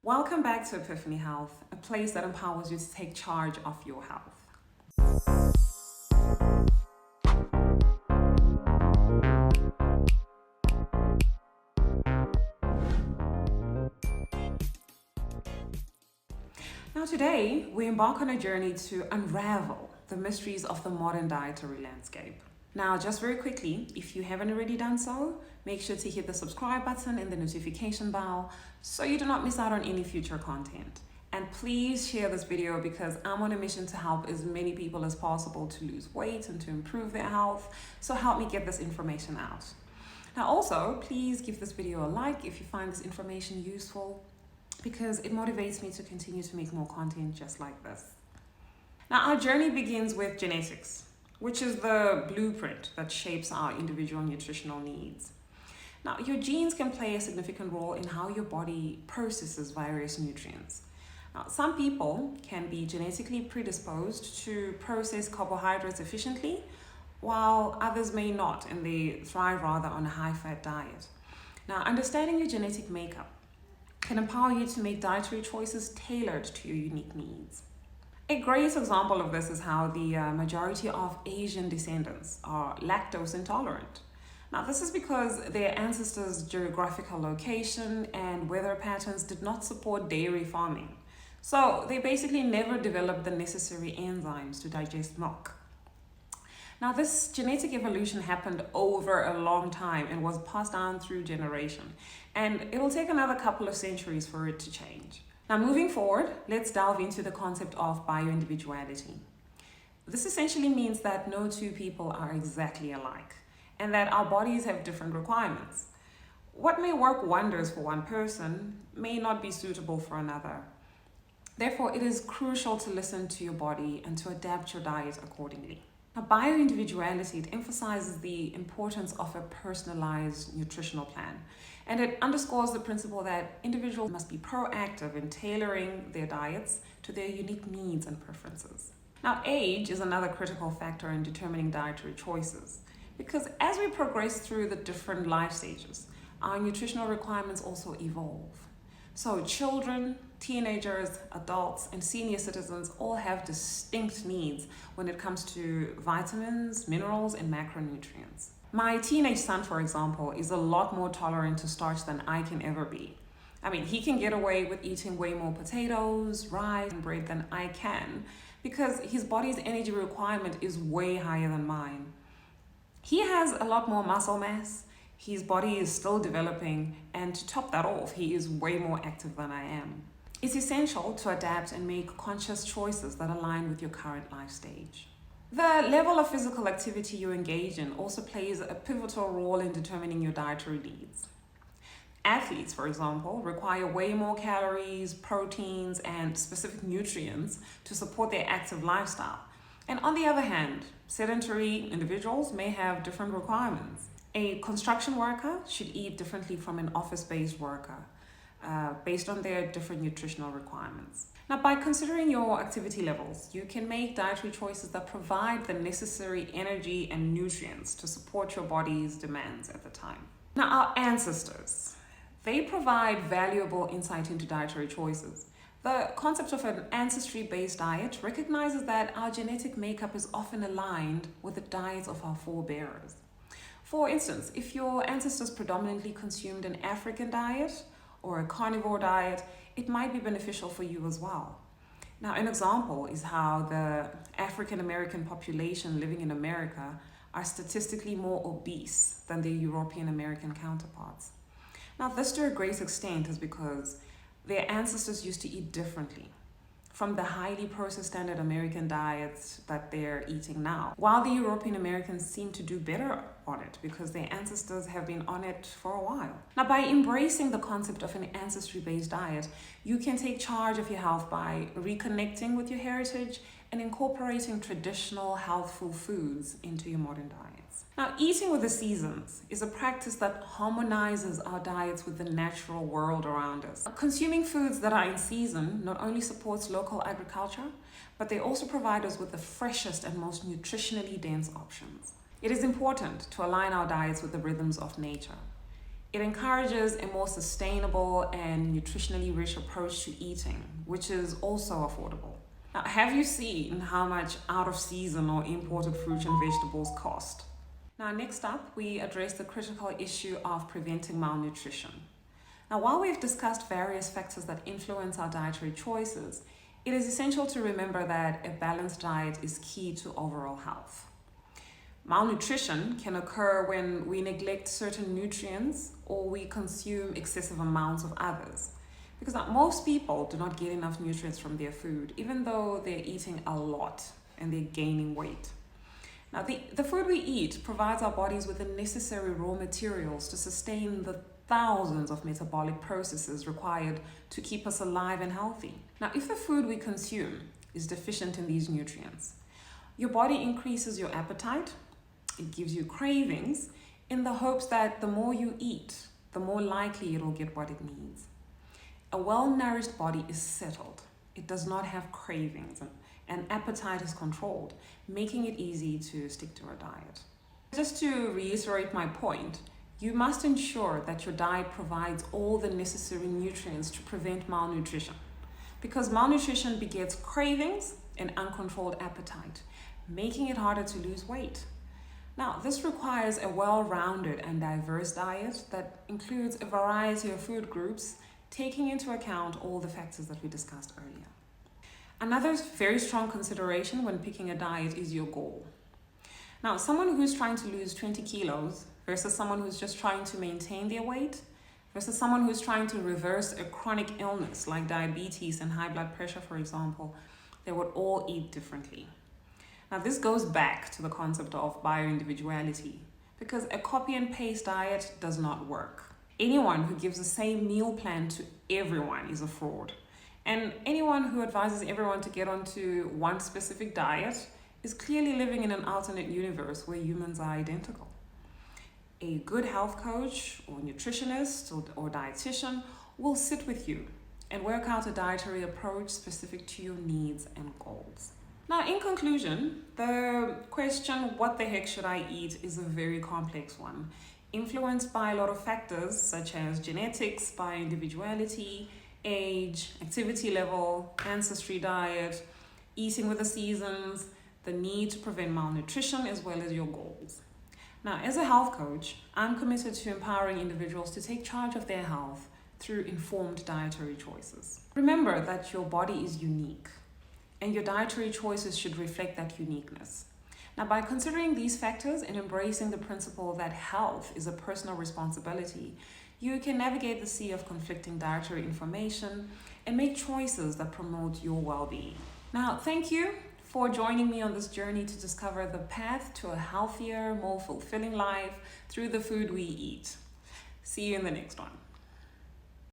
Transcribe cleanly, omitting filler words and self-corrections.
Welcome back to Epiphany Health, a place that empowers you to take charge of your health. Now today, we embark on a journey to unravel the mysteries of the modern dietary landscape. Now, just very quickly, if you haven't already done so, make sure to hit the subscribe button and the notification bell so you do not miss out on any future content. And please share this video because I'm on a mission to help as many people as possible to lose weight and to improve their health. So help me get this information out. Now also, please give this video a like if you find this information useful because it motivates me to continue to make more content just like this. Now, our journey begins with genetics, which is the blueprint that shapes our individual nutritional needs. Now, your genes can play a significant role in how your body processes various nutrients. Now, some people can be genetically predisposed to process carbohydrates efficiently, while others may not, and they thrive rather on a high-fat diet. Now, understanding your genetic makeup can empower you to make dietary choices tailored to your unique needs. A great example of this is how the majority of Asian descendants are lactose intolerant. Now, this is because their ancestors' geographical location and weather patterns did not support dairy farming. So they basically never developed the necessary enzymes to digest milk. Now, this genetic evolution happened over a long time and was passed down through generation, and it will take another couple of centuries for it to change. Now, moving forward, let's delve into the concept of bioindividuality. This essentially means that no two people are exactly alike and that our bodies have different requirements. What may work wonders for one person may not be suitable for another. Therefore, it is crucial to listen to your body and to adapt your diet accordingly. Now, bioindividuality, it emphasizes the importance of a personalized nutritional plan, and it underscores the principle that individuals must be proactive in tailoring their diets to their unique needs and preferences. Now, age is another critical factor in determining dietary choices, because as we progress through the different life stages, our nutritional requirements also evolve. So children, teenagers, adults, and senior citizens all have distinct needs when it comes to vitamins, minerals, and macronutrients. My teenage son, for example, is a lot more tolerant to starch than I can ever be. I mean, he can get away with eating way more potatoes, rice, and bread than I can because his body's energy requirement is way higher than mine. He has a lot more muscle mass. His body is still developing, and to top that off, he is way more active than I am. It's essential to adapt and make conscious choices that align with your current life stage. The level of physical activity you engage in also plays a pivotal role in determining your dietary needs. Athletes, for example, require way more calories, proteins, and specific nutrients to support their active lifestyle. And on the other hand, sedentary individuals may have different requirements. A construction worker should eat differently from an office-based worker based on their different nutritional requirements. Now, by considering your activity levels, you can make dietary choices that provide the necessary energy and nutrients to support your body's demands at the time. Now, our ancestors, they provide valuable insight into dietary choices. The concept of an ancestry-based diet recognizes that our genetic makeup is often aligned with the diets of our forebears. For instance, if your ancestors predominantly consumed an African diet or a carnivore diet, it might be beneficial for you as well. Now, an example is how the African American population living in America are statistically more obese than their European American counterparts. Now, this to a great extent is because their ancestors used to eat differently from the highly processed standard American diets that they're eating now, while the European Americans seem to do better on it because their ancestors have been on it for a while. Now, by embracing the concept of an ancestry-based diet, you can take charge of your health by reconnecting with your heritage and incorporating traditional healthful foods into your modern diets. Now, eating with the seasons is a practice that harmonizes our diets with the natural world around us. Consuming foods that are in season not only supports local agriculture, but they also provide us with the freshest and most nutritionally dense options. It is important to align our diets with the rhythms of nature. It encourages a more sustainable and nutritionally rich approach to eating, which is also affordable. Now, have you seen how much out of season or imported fruit and vegetables cost? Now, next up, we address the critical issue of preventing malnutrition. Now, while we've discussed various factors that influence our dietary choices, it is essential to remember that a balanced diet is key to overall health. Malnutrition can occur when we neglect certain nutrients or we consume excessive amounts of others. Because most people do not get enough nutrients from their food, even though they're eating a lot and they're gaining weight. Now, the food we eat provides our bodies with the necessary raw materials to sustain the thousands of metabolic processes required to keep us alive and healthy. Now, if the food we consume is deficient in these nutrients, your body increases your appetite, it gives you cravings in the hopes that the more you eat, the more likely it'll get what it needs. A well-nourished body is settled. It does not have cravings, and appetite is controlled, making it easy to stick to a diet. Just to reiterate my point, you must ensure that your diet provides all the necessary nutrients to prevent malnutrition, because malnutrition begets cravings and uncontrolled appetite, making it harder to lose weight. Now, this requires a well-rounded and diverse diet that includes a variety of food groups, taking into account all the factors that we discussed earlier. Another very strong consideration when picking a diet is your goal. Now, someone who's trying to lose 20 kilos versus someone who's just trying to maintain their weight versus someone who's trying to reverse a chronic illness like diabetes and high blood pressure, for example, they would all eat differently. Now, this goes back to the concept of bioindividuality, because a copy and paste diet does not work. Anyone who gives the same meal plan to everyone is a fraud. And anyone who advises everyone to get onto one specific diet is clearly living in an alternate universe where humans are identical. A good health coach or nutritionist or dietitian will sit with you and work out a dietary approach specific to your needs and goals. Now, in conclusion, the question, what the heck should I eat, is a very complex one, influenced by a lot of factors such as genetics, bioindividuality, age, activity level, ancestry diet, eating with the seasons, the need to prevent malnutrition, as well as your goals. Now, as a health coach, I'm committed to empowering individuals to take charge of their health through informed dietary choices. Remember that your body is unique, and your dietary choices should reflect that uniqueness. Now, by considering these factors and embracing the principle that health is a personal responsibility, you can navigate the sea of conflicting dietary information and make choices that promote your well-being. Now, thank you for joining me on this journey to discover the path to a healthier, more fulfilling life through the food we eat. See you in the next one.